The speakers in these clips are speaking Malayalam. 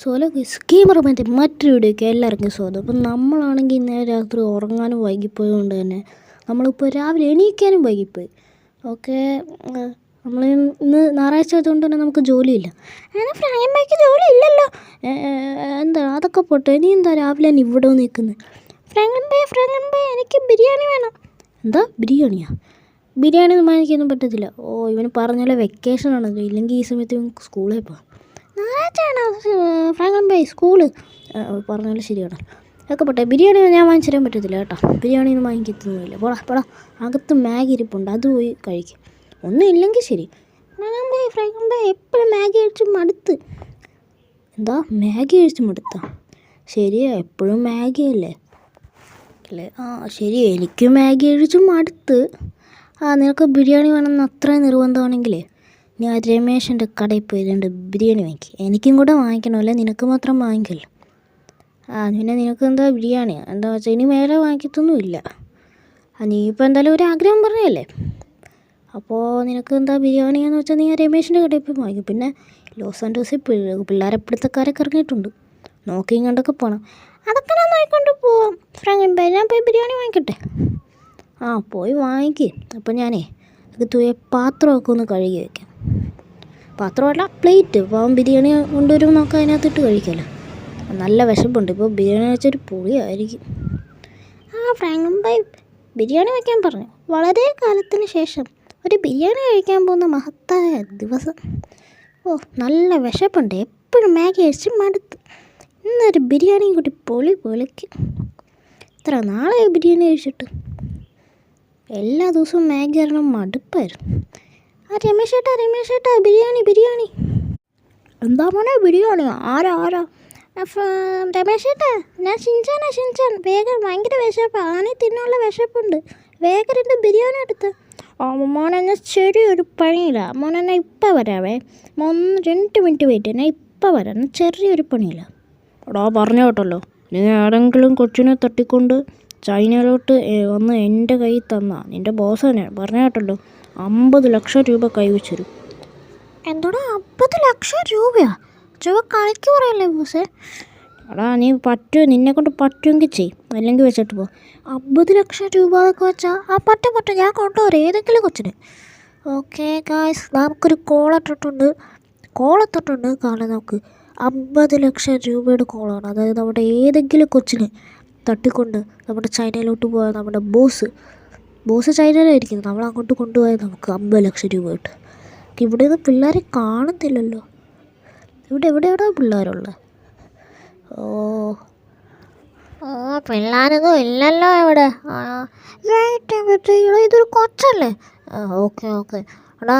സോലോ സ്കീമർ മറ്റൊരു വീഡിയോയ്ക്ക് എല്ലാവർക്കും സ്വാഗതം. അപ്പം നമ്മളാണെങ്കിൽ ഇന്നലെ രാത്രി ഉറങ്ങാനും വൈകിപ്പോയത് തന്നെ നമ്മളിപ്പോൾ രാവിലെ എണീക്കാനും വൈകിപ്പോയി. ഓക്കെ, നമ്മൾ ഇന്ന് ഞായറാഴ്ച ആയതുകൊണ്ട് തന്നെ നമുക്ക് ജോലിയില്ല. അങ്ങനെ ഫ്രാങ്കൻബൈക്ക് ജോലി ഇല്ലല്ലോ. എന്താ അതൊക്കെ പോട്ടെ, ഇനി എന്താ രാവിലെ തന്നെ ഇവിടെ നിൽക്കുന്നത്? ഫ്രാങ്കൻബൈ എനിക്ക് ബിരിയാണി വേണം. എന്താ ബിരിയാണിയാ? ബിരിയാണി ഒന്നും വാങ്ങിക്കാനൊന്നും പറ്റത്തില്ല. ഇവന് പറഞ്ഞാലേ വെക്കേഷൻ ആണല്ലോ, ഇല്ലെങ്കിൽ ഈ സമയത്ത് ഇവൻ സ്കൂളിൽ പോകാം. ഞായറാഴ്ചയാണോ ഫ്രാങ്കൻബൈ സ്കൂള്? പറഞ്ഞാലും ശരിയാണ്. അതൊക്കെ പോട്ടെ, ബിരിയാണി ഞാൻ വാങ്ങിച്ചു തരാൻ പറ്റത്തില്ല കേട്ടോ. ബിരിയാണി ഒന്നും വാങ്ങിക്കത്തൊന്നുമില്ല. പോടാ അകത്ത് മാഗി ഇരിപ്പുണ്ട്, അത് പോയി കഴിക്കും. ഒന്നും ഇല്ലെങ്കിൽ ശരി. ഫ്രാങ്കൻബൈ എപ്പോഴും മാഗി കഴിച്ച് മടുത്ത്. എന്താ മാഗി കഴിച്ച് മടുത്താ? ശരിയാ, എപ്പോഴും മാഗി അല്ലേ? ശരി, എനിക്ക് മാഗി കഴിച്ച് മടുത്ത്. നിനക്ക് ബിരിയാണി വേണമെന്ന് അത്രയും നിർബന്ധമാണെങ്കിലേ ഞാൻ രമേശൻ്റെ കടയിൽ പോയി 2 ബിരിയാണി വാങ്ങിക്കും. എനിക്കും കൂടെ വാങ്ങിക്കണമല്ലേ, നിനക്ക് മാത്രം വാങ്ങിക്കല്ലോ. പിന്നെ നിനക്ക് എന്താ ബിരിയാണിയാണ് എന്താ വെച്ചാൽ ഇനി വേറെ വാങ്ങിക്കത്തൊന്നുമില്ല. നീ ഇപ്പോൾ എന്തായാലും ഒരു ആഗ്രഹം പറഞ്ഞല്ലേ, അപ്പോൾ നിനക്ക് എന്താ ബിരിയാണിയാന്ന് വെച്ചാൽ നീ രമേശൻ്റെ കടയിൽ പോയി വാങ്ങിക്കും. പിന്നെ ലോസ് ആൻഡോസിൽ പിള്ളേരെ പിടുത്തക്കാരൊക്കെ ഇറങ്ങിയിട്ടുണ്ട്, നോക്കിയും കണ്ടൊക്കെ പോകണം. അതൊക്കെ ഞാൻ നോക്കിക്കൊണ്ട് പോവാം ഫ്രാങ്കൻബൈ. ഞാൻ പോയി ബിരിയാണി വാങ്ങിക്കട്ടെ. പോയി വാങ്ങിക്ക്. അപ്പോൾ ഞാനേ അകത്ത് പാത്രമൊക്കെ ഒന്ന് കഴുകി വയ്ക്കാം. പാത്രമല്ല, പ്ലേറ്റ്. അപ്പോൾ ബിരിയാണി കൊണ്ടുവരുമ്പോൾ നമുക്ക് അതിനകത്തിട്ട് കഴിക്കാമല്ലോ. നല്ല വിശപ്പുണ്ട്, ഇപ്പോൾ ബിരിയാണി വെച്ചൊരു പൊളിയായിരിക്കും. ഫ്രാങ്കൻബൈ ബിരിയാണി വയ്ക്കാൻ പറഞ്ഞു. വളരെ കാലത്തിന് ശേഷം ഒരു ബിരിയാണി കഴിക്കാൻ പോകുന്ന മഹത്തായ ദിവസം. നല്ല വിശപ്പുണ്ട്, എപ്പോഴും മാഗി കഴിച്ച് മടുത്ത്. ഇന്നൊരു ബിരിയാണിയും കൂടി പൊളിക്ക്. ഇത്ര നാളെ ബിരിയാണി കഴിച്ചിട്ട് എല്ലാ ദിവസവും മാഗി കാരണം മടുപ്പായിരുന്നു. രമേശ് ചേട്ടാ ബിരിയാണി. എന്താ മോനെ ബിരിയാണിയോ? ആരാ? രമേശ് ചേട്ടാ, ഞാൻ ഷിൻചാൻ. വേഗം ഭയങ്കര വിശപ്പ്, ആനയെ തിന്നാനുള്ള വിശപ്പുണ്ട്. വേഗം 2 ബിരിയാണി എടുത്ത്. മോനെ ഞാൻ ചെറിയൊരു പണിയില്ല മോനെ, ഞാൻ ഇപ്പം വരാവേ. 2 മിനിറ്റ് വെയിറ്റ്, ഞാൻ ഇപ്പം വരാം. ഞാൻ ചെറിയൊരു പണിയില്ല. പറഞ്ഞു കേട്ടല്ലോ, നീ ആരെങ്കിലും കൊച്ചിനെ തട്ടിക്കൊണ്ട് ചൈനയിലോട്ട് വന്ന് എൻ്റെ കയ്യിൽ തന്നാ നിൻ്റെ ബോസ് തന്നെ പറഞ്ഞു കേട്ടല്ലോ, 50 ലക്ഷം രൂപ കൈവച്ച് തരും. എന്തോടാ 50 ലക്ഷം രൂപയാ? കളിക്ക് പറയല്ലേ ബോസേ? നീ നിന്നെ കൊണ്ട് പറ്റുമെങ്കിൽ ചെയ്യും, അല്ലെങ്കിൽ വെച്ചിട്ട് പോ. 50 ലക്ഷം രൂപ എന്നൊക്കെ വെച്ചാൽ പറ്റും, ഞാൻ കൊണ്ടുവരാം ഏതെങ്കിലും കൊച്ചിന്. ഓക്കെ ഗായ്സ്, നമുക്കൊരു കോളെത്തിട്ടുണ്ട്. കാരണം നമുക്ക് 50 ലക്ഷം രൂപയുടെ കോളാണ്. അതായത് നമ്മുടെ ഏതെങ്കിലും കൊച്ചിന് തട്ടിക്കൊണ്ട് നമ്മുടെ ചൈനയിലോട്ട് പോയാൽ നമ്മുടെ ബോസ് ചൈനയിലായിരിക്കും, നമ്മൾ അങ്ങോട്ട് കൊണ്ടുപോയാൽ നമുക്ക് 50 ലക്ഷം രൂപ കിട്ടും. ഇവിടെ നിന്ന് പിള്ളേരെ കാണുന്നില്ലല്ലോ. എവിടെയാണോ പിള്ളേരുള്ളത്? പിള്ളേരൊന്നും ഇല്ലല്ലോ ഇവിടെ. ഇതൊരു കൊച്ചല്ലേ? ഓക്കെ എടാ,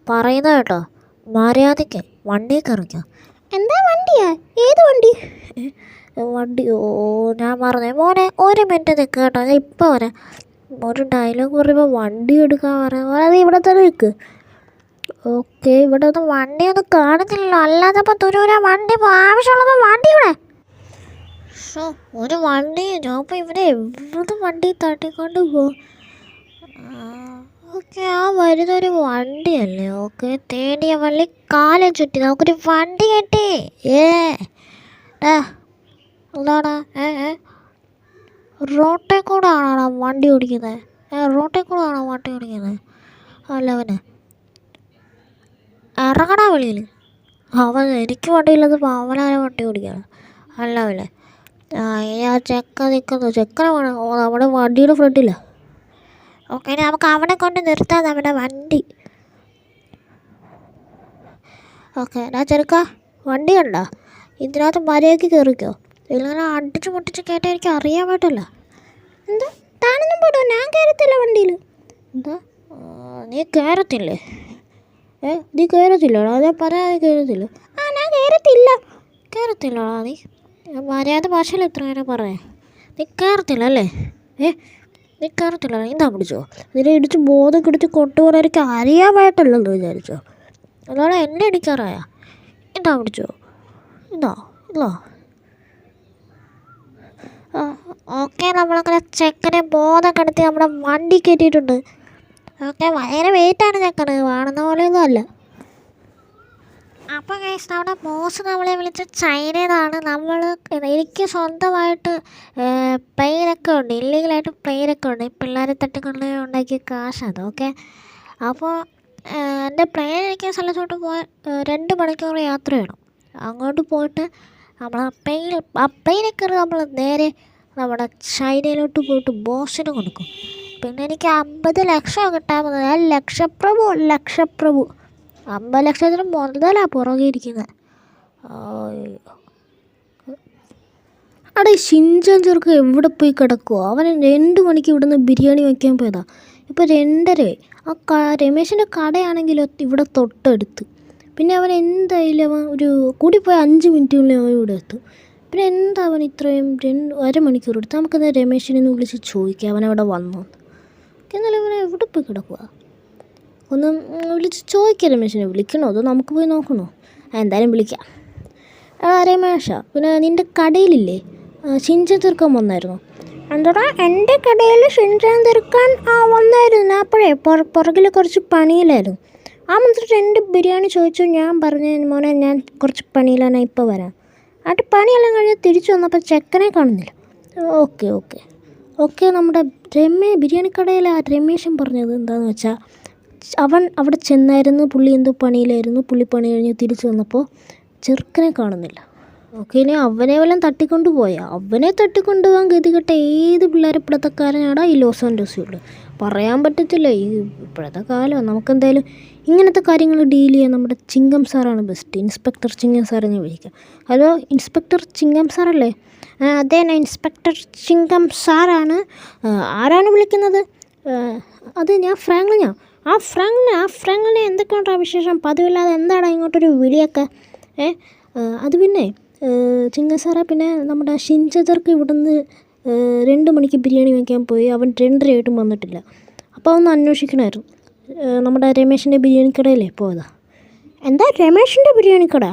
പറയുന്ന കേട്ടോ, മര്യാദയ്ക്ക് വണ്ടി കയറിക്കോ. എന്താ വണ്ടിയാ? ഏത് വണ്ടി? ഞാൻ പറഞ്ഞേ മോനെ, 1 മിനിറ്റ് നിൽക്കുക കേട്ടോ, ഞാൻ ഇപ്പം വരാം. ഒരു ഡയലോഗ് പറയുമ്പോൾ വണ്ടി എടുക്കാൻ പറയാം. അത് ഇവിടെ തന്നെ നിൽക്ക്. ഓക്കെ, ഇവിടെ ഒന്നും വണ്ടിയൊന്നും കാണുന്നില്ലല്ലോ. അല്ലാതെ ഇപ്പോൾ തുരൂര വണ്ടി ആവശ്യമുള്ളപ്പോൾ വണ്ടി ഇവിടെ. ഒരു വണ്ടി ഞാനിപ്പോൾ ഇവിടെ എവിടെ വണ്ടി തട്ടിക്കൊണ്ട് പോകും. ഓക്കെ, വരുന്നൊരു വണ്ടിയല്ലേ? ഓക്കെ, തേടിയ വള്ളി കാലം ചുറ്റി നമുക്കൊരു വണ്ടി കിട്ടി. എന്താണ് റോട്ടിൽ കൂടെ ആണോ വണ്ടി ഓടിക്കുന്നത്? അല്ല, അവന് ഇറങ്ങണ വെളിയിൽ. എനിക്ക് വണ്ടിയില്ലാത്തപ്പോൾ അവനാരെ വണ്ടി ഓടിക്കണം. അല്ല അവനെ ഇനി ആ ചെക്കനെ വേണം. നമ്മുടെ വണ്ടിയുടെ ഫ്രണ്ടില്ല. ഓക്കെ, നമുക്ക് അവനെ കൊണ്ട് നിർത്താം നമ്മുടെ വണ്ടി. ഓക്കെ, ഞാൻ ചെറുക്ക വണ്ടി കണ്ടോ? ഇതിനകത്ത് മര്യാദയ്ക്ക് കയറിക്കോ, ഇങ്ങനെ അടിച്ച് പൊട്ടിച്ച് കേട്ടാൽ എനിക്ക് അറിയാൻ പറ്റില്ല. എന്താ താനൊന്നും പോടോ? ഞാൻ കയറത്തില്ല വണ്ടിയിൽ. എന്താ നീ കയറത്തില്ലേ? നീ കയറത്തില്ലടാ? ഞാൻ പറയാതെ കയറത്തില്ല. ഞാൻ കയറത്തില്ലടാ. നീ മര്യാദ ഭാഷയിൽ എത്ര നേരം പറയാ? നീ കയറത്തില്ല അല്ലേ? നീ കയറത്തില്ല. എന്താ പിടിച്ചോ? ഇതിനെ ഇടിച്ച് ബോധം കെടുത്ത് കൊണ്ടുപോകാൻ എനിക്ക് അറിയാൻ പാടില്ലെന്ന് വിചാരിച്ചോ? അതോടെ എന്നെ ഇടിക്കാറായ? എന്താ പിടിച്ചോ? ഇല്ല. ഓക്കെ, നമ്മളങ്ങനെ ചെക്കനെ ബോധം കെടുത്തി നമ്മുടെ വണ്ടി കയറ്റിയിട്ടുണ്ട്. ഓക്കെ, ഭയങ്കര വെയിറ്റാണ് ചെക്കന്, കാണുന്ന പോലെയൊന്നും അല്ല. അപ്പോൾ ഗൈസ് നമ്മുടെ ബോസ് നമ്മളെ വിളിച്ച ചൈനയിലാണ്. എനിക്ക് സ്വന്തമായിട്ട് പ്ലെയിനൊക്കെ ഉണ്ട്, ഇല്ലീഗലായിട്ട് പ്ലെയിനൊക്കെ ഉണ്ട്. ഈ പിള്ളേരെ തട്ടിക്കൊണ്ട് ഉണ്ടാക്കിയ കാശത്. ഓക്കെ, അപ്പോൾ എൻ്റെ പ്ലെയിൻ ഇരിക്കുന്ന സ്ഥലത്തോട്ട് പോകാൻ 2 മണിക്കൂർ യാത്ര വേണം. അങ്ങോട്ട് പോയിട്ട് നമ്മൾ ആ പ്ലെയിനിൽ കയറി നമ്മൾ നേരെ നമ്മുടെ ചൈനയിലോട്ട് പോയിട്ട് ബോസിന് കൊടുക്കും. പിന്നെ എനിക്ക് 50 ലക്ഷം കിട്ടാൻ പോകുന്നത്. ഞാൻ ലക്ഷപ്രഭു 50 ലക്ഷത്തിന് മുതലാണ് പുറകെ ഇരിക്കുന്നത്. അവിടെ ഷിൻചാൻ ചെറുക്ക് എവിടെ പോയി കിടക്കുമോ? അവൻ 2 മണിക്ക് ഇവിടുന്ന് ബിരിയാണി വയ്ക്കാൻ പോയതാ. ഇപ്പോൾ 2:30. രമേശിൻ്റെ കടയാണെങ്കിലോ ഇവിടെ തൊട്ടടുത്ത്. പിന്നെ അവൻ എന്തായാലും അവൻ ഒരു കൂടിപ്പോയ 5 മിനിറ്റിനുള്ളിൽ അവൻ ഇവിടെ എത്തും. പിന്നെ എന്താ അവൻ ഇത്രയും അരമണിക്കൂർ എടുത്ത്? നമുക്കെന്താ രമേശിനെ ഒന്ന് വിളിച്ച് ചോദിക്കാം അവനവിടെ വന്നോ. എന്നാലും അവനെ എവിടെ പോയി കിടക്കുക? ഒന്ന് വിളിച്ച് ചോദിക്കാം രമേശിനെ. വിളിക്കണോ അതോ നമുക്ക് പോയി നോക്കണോ? എന്തായാലും വിളിക്കാം. രമേശ, പിന്നെ നിൻ്റെ കടയിലില്ലേ ഷിൻചാൻ തീർക്കാൻ വന്നായിരുന്നു? എന്താ എൻ്റെ കടയിൽ ഷിൻചാൻ തീർക്കാൻ വന്നായിരുന്നു. അപ്പോഴേ പുറകിൽ കുറച്ച് പണിയിലായിരുന്നു. എന്നിട്ട് 2 ബിരിയാണി ചോദിച്ചു. ഞാൻ പറഞ്ഞു മോനെ ഞാൻ കുറച്ച് പണിയിലാണ്, ഇപ്പോൾ വരാം. എന്നിട്ട് പണിയെല്ലാം കഴിഞ്ഞ് തിരിച്ചു വന്നപ്പോൾ ചെക്കനെ കാണുന്നില്ല. ഓക്കെ നമ്മുടെ ബിരിയാണി കടയിലെ രമേശൻ പറഞ്ഞത് എന്താണെന്ന് വെച്ചാൽ അവൻ അവിടെ ചെന്നായിരുന്നു. പുള്ളി എന്തോ പണിയിലായിരുന്നു. പുള്ളി പണി കഴിഞ്ഞ് തിരിച്ചു വന്നപ്പോൾ ചെറുക്കനെ കാണുന്നില്ല. ഓക്കെ, ഇനി അവനെ വല്ലതും തട്ടിക്കൊണ്ട് പോയാൽ അവനെ തട്ടിക്കൊണ്ട് പോകാൻ ഗതികെട്ട ഏത് പിള്ളേരെ പിടുത്തക്കാരനാടാ ഈ ലോസ് ആൻഡോസിയുള്ളൂ. പറയാൻ പറ്റത്തില്ല. ഈ ഇപ്പോഴത്തെ കാലം നമുക്കെന്തായാലും ഇങ്ങനത്തെ കാര്യങ്ങൾ ഡീൽ ചെയ്യാൻ നമ്മുടെ ചിങ്കം സാറാണ് ബെസ്റ്റ്. ഇൻസ്പെക്ടർ ചിങ്കം സാറെ ഞാൻ വിളിക്കാം. ഹലോ, ഇൻസ്പെക്ടർ ചിങ്കം സാറല്ലേ? അതെ, ഞാൻ ഇൻസ്പെക്ടർ ചിങ്കം സാറാണ്. ആരാണ് വിളിക്കുന്നത്? അത് ഞാൻ ഫ്രാങ്ക്ലിനാ. ഫ്രാങ്ക്ലിനെ എന്തൊക്കെയുണ്ടോ വിശേഷം? പതിവില്ലാതെ എന്താണ് ഇങ്ങോട്ടൊരു വിളിയൊക്കെ? അത് പിന്നെ ചിങ്കം സാറേ, പിന്നെ നമ്മുടെ ഷിൻചാർക്ക് ഇവിടുന്ന് 2 മണിക്ക് ബിരിയാണി വയ്ക്കാൻ പോയി. അവൻ 2:30 ആയിട്ടും വന്നിട്ടില്ല. അപ്പോൾ ഒന്ന് അന്വേഷിക്കണമായിരുന്നു. നമ്മുടെ രമേശിൻ്റെ ബിരിയാണി കടയിലേ പോയതാ. എന്താ രമേശിൻ്റെ ബിരിയാണി കട?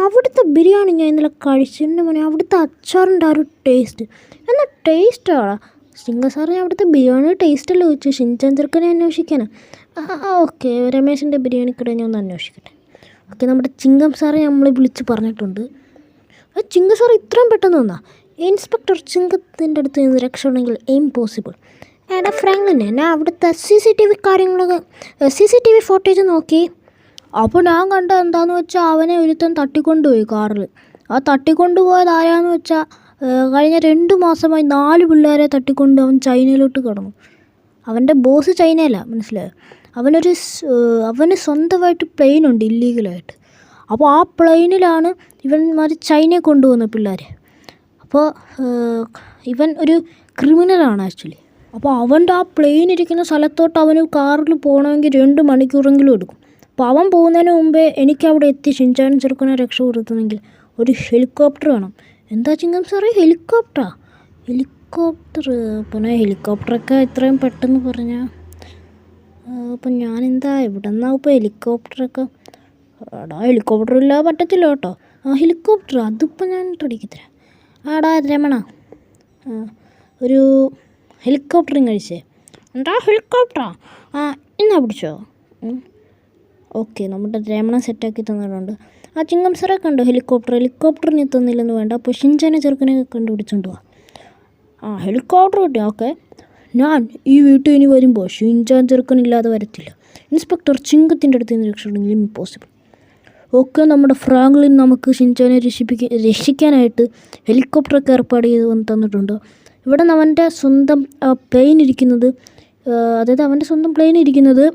അവിടുത്തെ ബിരിയാണി ഞാൻ ഇന്നലെ കഴിച്ചതിൻ്റെ മോനെ. അവിടുത്തെ അച്ചാറിൻ്റെ ആ ഒരു ടേസ്റ്റ് എന്നാൽ ടേസ്റ്റാണ്. ചിങ്കം സാറ് ഞാൻ അവിടുത്തെ ബിരിയാണി ടേസ്റ്റല്ലേ ചോദിച്ചു. ഷിൻചാൻ ചെറുക്കനെ അന്വേഷിക്കാനാണ്. ഓക്കെ, രമേശിൻ്റെ ബിരിയാണി കട ഞാൻ ഒന്ന് അന്വേഷിക്കട്ടെ. ഓക്കെ, നമ്മുടെ ചിങ്കം സാറെ നമ്മൾ വിളിച്ച് പറഞ്ഞിട്ടുണ്ട്. ചിങ്കം സാർ ഇത്രയും പെട്ടെന്ന് വന്നാ? ഇൻസ്പെക്ടർ ചിങ്കത്തിൻ്റെ അടുത്ത് നിന്ന് രക്ഷപ്പെടണമെങ്കിൽ ഇമ്പോസിബിൾ. എടാ ഫ്രാങ്ക്ലിനെ, ഞാൻ അവിടുത്തെ CCTV ഫോട്ടേജ് നോക്കി. അപ്പോൾ ഞാൻ കണ്ട എന്താണെന്ന് വെച്ചാൽ അവനെ ഒരുത്തൻ തട്ടിക്കൊണ്ടുപോയി കാറിൽ. ആ തട്ടിക്കൊണ്ടുപോയത് ആരാന്ന് വെച്ചാൽ കഴിഞ്ഞ 2 മാസമായി 4 പിള്ളേരെ തട്ടിക്കൊണ്ട് അവൻ ചൈനയിലോട്ട് കടന്നു. അവൻ്റെ ബോസ് ചൈനയല്ല, മനസ്സിലായോ? അവന് സ്വന്തമായിട്ട് പ്ലെയിനുണ്ട് ഇല്ലീഗലായിട്ട്. അപ്പോൾ ആ പ്ലെയിനിലാണ് ഇവന്മാർ ചൈനയെ കൊണ്ടുപോകുന്ന പിള്ളേരെ. അപ്പോൾ ഇവൻ ഒരു ക്രിമിനലാണ് ആക്ച്വലി. അപ്പോൾ അവൻ്റെ ആ പ്ലെയിൻ ഇരിക്കുന്ന സ്ഥലത്തോട്ട് അവന് കാറിൽ പോകണമെങ്കിൽ 2 മണിക്കൂറെങ്കിലും എടുക്കും. അപ്പോൾ അവൻ പോകുന്നതിന് മുമ്പേ എനിക്ക് എത്തി ഷിൻചാൻ ചെറുക്കനെ രക്ഷപ്പെടുത്തണമെങ്കിൽ ഒരു ഹെലികോപ്റ്റർ വേണം. എന്താ ചിങ്കം സാറേ, ഹെലികോപ്റ്റർ? പിന്നെ ഹെലികോപ്റ്ററൊക്കെ ഇത്രയും പെട്ടെന്ന് പറഞ്ഞാൽ അപ്പം ഞാനെന്താ ഇവിടെ നിന്നാണ് ഇപ്പോൾ ഹെലികോപ്റ്ററൊക്കെ? ഹെലികോപ്റ്റർ ഇല്ലാതെ പറ്റത്തില്ല കേട്ടോ. ഹെലികോപ്റ്റർ അതിപ്പോൾ ഞാൻ റെഡിയാക്കിത്തരാം. രമണ, ഒരു ഹെലികോപ്റ്ററും കഴിച്ചേ. എന്താ ഹെലികോപ്റ്ററാ? എന്നാ പിടിച്ചോ. ഓക്കെ, നമ്മുടെ രമണ സെറ്റാക്കി തന്നിട്ടുണ്ട്. ചിങ്കം സാറെ കണ്ടോ ഹെലികോപ്റ്ററിന് തന്നില്ലെന്ന് വേണ്ട. അപ്പോൾ ഷിൻചാനെ ചെറുക്കനെ കണ്ടുപിടിച്ചോണ്ട് പോവാ. ഹെലികോപ്റ്റർ കിട്ടി. ഓക്കെ, ഞാൻ ഈ വീട്ടിൽ ഇനി വരുമ്പോൾ ഷിൻചാൻ ചെറുക്കനില്ലാതെ വരത്തില്ല. ഇൻസ്പെക്ടർ ചിങ്കത്തിൻ്റെ അടുത്ത് നിന്ന് രക്ഷപ്പെടണമെങ്കിൽ ഇമ്പോസിബിൾ. ഓക്കെ, നമ്മുടെ ഫ്രാങ്ക്ലിൻ നമുക്ക് ഷിൻചാനെ രക്ഷിക്കാനായിട്ട് ഹെലികോപ്റ്ററൊക്കെ ഏർപ്പാട് ചെയ്ത് തന്നിട്ടുണ്ട്. ഇവിടെ നിന്ന് അവൻ്റെ സ്വന്തം പ്ലെയിൻ ഇരിക്കുന്നത്,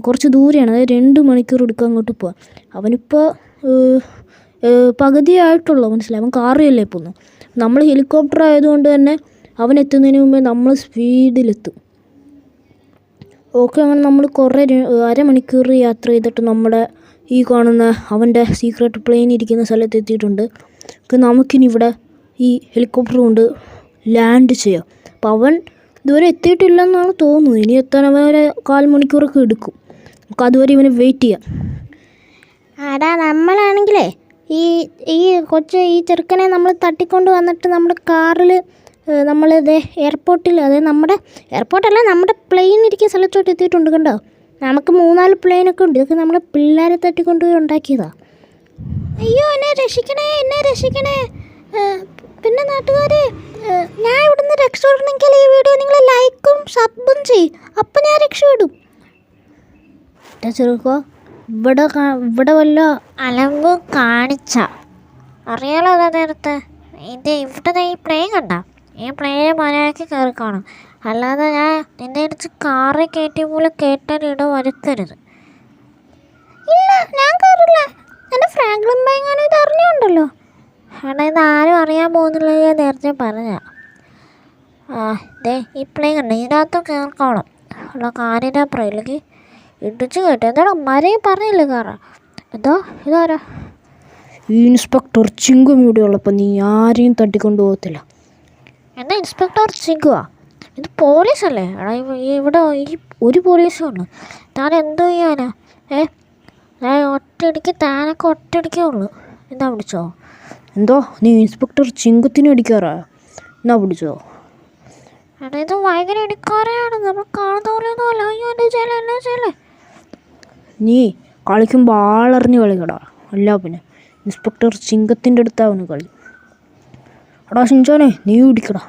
കുറച്ച് ദൂരെയാണ്. അതായത് 2 മണിക്കൂർ എടുക്കാൻ അങ്ങോട്ട് പോവാം. അവനിപ്പോൾ പകുതിയായിട്ടുള്ളൂ, മനസ്സിലായി? അവൻ കാറിയല്ലേ പോകുന്നു. നമ്മൾ ഹെലികോപ്റ്റർ ആയതുകൊണ്ട് തന്നെ അവൻ എത്തുന്നതിന് മുമ്പേ നമ്മൾ സ്പീഡിലെത്തും. ഓക്കെ, അങ്ങനെ നമ്മൾ അരമണിക്കൂർ യാത്ര ചെയ്തിട്ട് നമ്മുടെ ഈ കാണുന്ന അവൻ്റെ സീക്രട്ട് പ്ലെയിൻ ഇരിക്കുന്ന സ്ഥലത്ത് എത്തിയിട്ടുണ്ട്. നമുക്കിനി ഇവിടെ ഈ ഹെലികോപ്റ്റർ കൊണ്ട് ലാൻഡ് ചെയ്യാം. അപ്പോൾ അവൻ ഇതുവരെ എത്തിയിട്ടില്ലെന്നാണ് തോന്നുന്നത്. ഇനി എത്താൻ അവരെ 1/4 മണിക്കൂറൊക്കെ എടുക്കും. നമുക്ക് അതുവരെ ഇവനെ വെയിറ്റ് ചെയ്യാം. നമ്മളാണെങ്കിലേ ഈ ചെറുക്കനെ നമ്മൾ തട്ടിക്കൊണ്ട് വന്നിട്ട് നമ്മുടെ കാറിൽ എയർപോർട്ടിൽ, അതായത് നമ്മുടെ എയർപോർട്ടല്ല, നമ്മുടെ പ്ലെയിൻ ഇരിക്കുന്ന സ്ഥലത്തോട്ട് എത്തിയിട്ടുണ്ട്. കണ്ടോ? നമുക്ക് 3-4 പ്ലെയിനൊക്കെ ഉണ്ട്. ഇതൊക്കെ നമ്മളെ പിള്ളേരെ തട്ടിക്കൊണ്ടുപോയി ഉണ്ടാക്കിയതാ. അയ്യോ എന്നെ രക്ഷിക്കണേ, എന്നെ രക്ഷിക്കണേ. പിന്നെ നാട്ടുകാരെ, ഞാൻ ഇവിടുന്ന് രക്ഷപ്പെടണമെങ്കിൽ ഈ വീഡിയോ നിങ്ങൾ ലൈക്കും സബും ചെയ്യും, അപ്പം ഞാൻ രക്ഷപ്പെടും. ചെറുക്കോ ഇവിടെ വല്ല അലമ്പ് കാണിച്ച അറിയാലോ. അതാ നേരത്തെ ഇവിടെ ഈ പ്ലെയിൻ കണ്ട, ഈ പ്ലെയിനെ മലയാക്കി കയറി കാണും. അല്ലാതെ ഞാൻ നിന്നെ അടിച്ച് കാറിൽ കയറ്റിയ പോലെ കേട്ടാലിട വരുത്തരുത്. ഇല്ല, ഞാൻ കയറില്ല. എൻ്റെ ഫ്രാങ്ക്ലിൻ ബൈങ്ങാനും ഇത് അറിഞ്ഞുണ്ടല്ലോ. എടാ, ഇത് ആരും അറിയാൻ പോകുന്നില്ല, ഞാൻ നേരത്തെ പറഞ്ഞ. ഈ പ്ലെയിൻ കണ്ട, ഇതിനകത്ത് കേൾക്കണം ഉള്ള കാറിൻ്റെ അപ്പുറയിലേക്ക് ഇടിച്ചു കേട്ടു. എന്താടാ മരയും പറഞ്ഞില്ലേ കാറാ? ഇതാരാ? ഈ ഇൻസ്പെക്ടർ ചിങ്കും ഇവിടെ ഉള്ളപ്പോൾ നീ ആരെയും തട്ടിക്കൊണ്ടു പോകത്തില്ല. എന്താ ഇൻസ്പെക്ടർ ചിങ്കുവാ? ഇത് പോലീസല്ലേ? എടാ ഇവിടെ ഈ ഒരു പോലീസും ഉണ്ട്. താൻ എന്തോ ചെയ്യാനാ? ഒറ്റയടിക്ക് താനൊക്കെ ഒറ്റയടിക്കേ ഉള്ളൂ. എന്താ പിടിച്ചോ? എന്തോ നീ ഇൻസ്പെക്ടർ ചിങ്കത്തിന് അടിക്കാറാ? എന്നാ പിടിച്ചോ? എടാ ഇത് ഭയങ്കര ഇടിക്കാരെയാണ്, നമ്മൾ കാണുന്ന പോലെയൊന്നും അല്ല. അയ്യോ എൻ്റെ ചെയ്യലേ. നീ കളിക്കുമ്പോൾ ആളറിഞ്ഞ് കളിക്കടാ. അല്ല പിന്നെ ഇൻസ്പെക്ടർ ചിങ്കത്തിൻ്റെ അടുത്താവുന്നു കളി. എടാ ഷിൻചാനെ, നീ പിടിക്കടാ.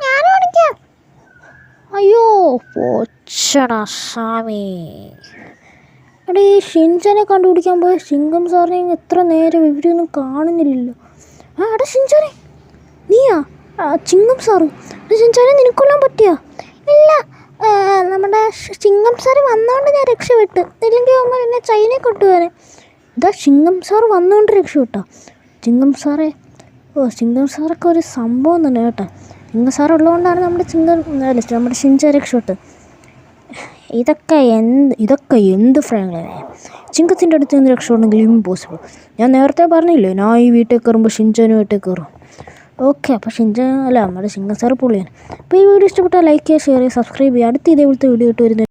ഞാനും അടിക്കാം. അയ്യോ പോച്ചടാ സ്വാമി. എടാ ഈ ഷിൻചാനെ കണ്ടുപിടിക്കാൻ പോയ ചിങ്കം സാറിനെ എത്ര നേരം ഇവരൊന്നും കാണുന്നില്ലല്ലോ. എടാ ഷിൻചാനെ, നീയാ ചിങ്കം സാറ്? ഷിൻചാനെ നിനക്കൊല്ലാൻ പറ്റിയാ? ഇല്ല, നമ്മുടെ ചിങ്കം സാറ് വന്നോണ്ട് ഞാൻ രക്ഷപ്പെട്ടു. ഇല്ലെങ്കിൽ അവന്മാർ എന്നെ ചൈനയിൽ കൊണ്ടുപോകാൻ. ഇതാ ചിങ്കം സാറ് വന്നുകൊണ്ട് രക്ഷപ്പെട്ടോ? ചിങ്കം സാറേ, ചിങ്കം സാറൊക്കെ ഒരു സംഭവം തന്നെ കേട്ടോ. ചിങ്കം സാർ ഉള്ളതുകൊണ്ടാണ് നമ്മുടെ ഷിൻചാൻ രക്ഷപ്പെട്ടത്. ഇതൊക്കെ എന്ത് ഫ്രാങ്ക്ലിനെ? ചിങ്കത്തിൻ്റെ അടുത്ത് നിന്ന് രക്ഷപ്പെടണമെങ്കിൽ ഇമ്പോസിബിൾ. ഞാൻ നേരത്തെ പറഞ്ഞില്ലേ, ഞാൻ ഈ വീട്ടിൽ കയറുമ്പോൾ ഷിൻചാനും വീട്ടിൽ കയറും. ഓക്കെ, അപ്പോൾ ഷിൻചാൻ അല്ല, നമ്മുടെ ചിങ്കം സാറ് പൊളിയാണ്. അപ്പോൾ ഈ വീഡിയോ ഇഷ്ടപ്പെട്ടാൽ ലൈക്ക് ചെയ്യുക, ഷെയർ ചെയ്യുക, സബ്സ്ക്രൈബ് ചെയ്യുക. അടുത്ത ഇതേപോലത്തെ വീഡിയോ ഇട്ട് വരുന്നത്